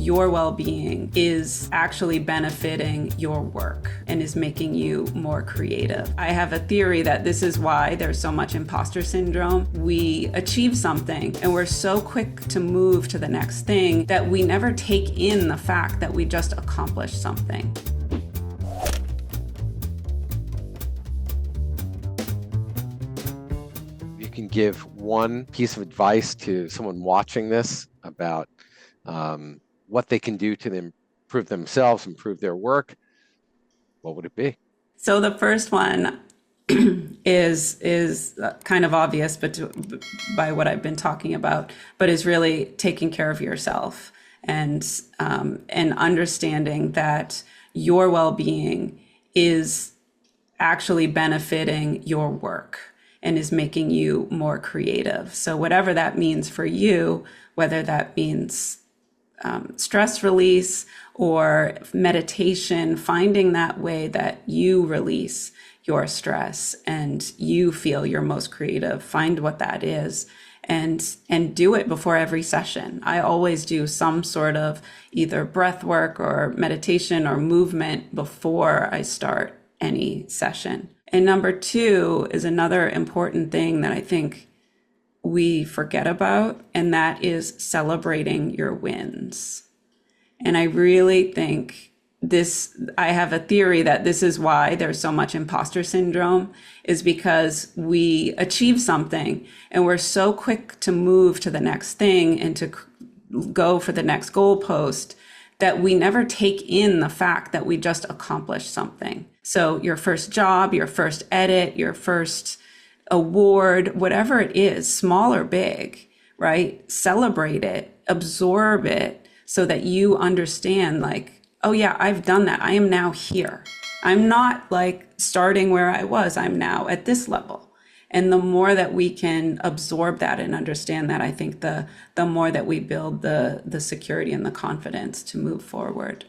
your well-being is actually benefiting your work and is making you more creative. I have a theory that this is why there's so much imposter syndrome. We achieve something and we're so quick to move to the next thing that we never take in the fact that we just accomplished something. You can give one piece of advice to someone watching this about what they can do to improve themselves, improve their work, what would it be? So the first one is kind of obvious, but by what I've been talking about, but is really taking care of yourself and understanding that your well-being is actually benefiting your work and is making you more creative. So whatever that means for you, whether that means stress release or meditation, finding that way that you release your stress and you feel your most creative, find what that is and do it before every session. I always do some sort of either breath work or meditation or movement before I start any session. And number two is another important thing that I think we forget about, and that is celebrating your wins. And I really think I have a theory that this is why there's so much imposter syndrome, is because we achieve something and we're so quick to move to the next thing and to go for the next goalpost that we never take in the fact that we just accomplished something. So your first job, your first edit, your first award, whatever it is, small or big, right? Celebrate it, absorb it so that you understand like, oh yeah, I've done that. I am now here. I'm not like starting where I was. I'm now at this level. And the more that we can absorb that and understand that, I think the more that we build the security and the confidence to move forward.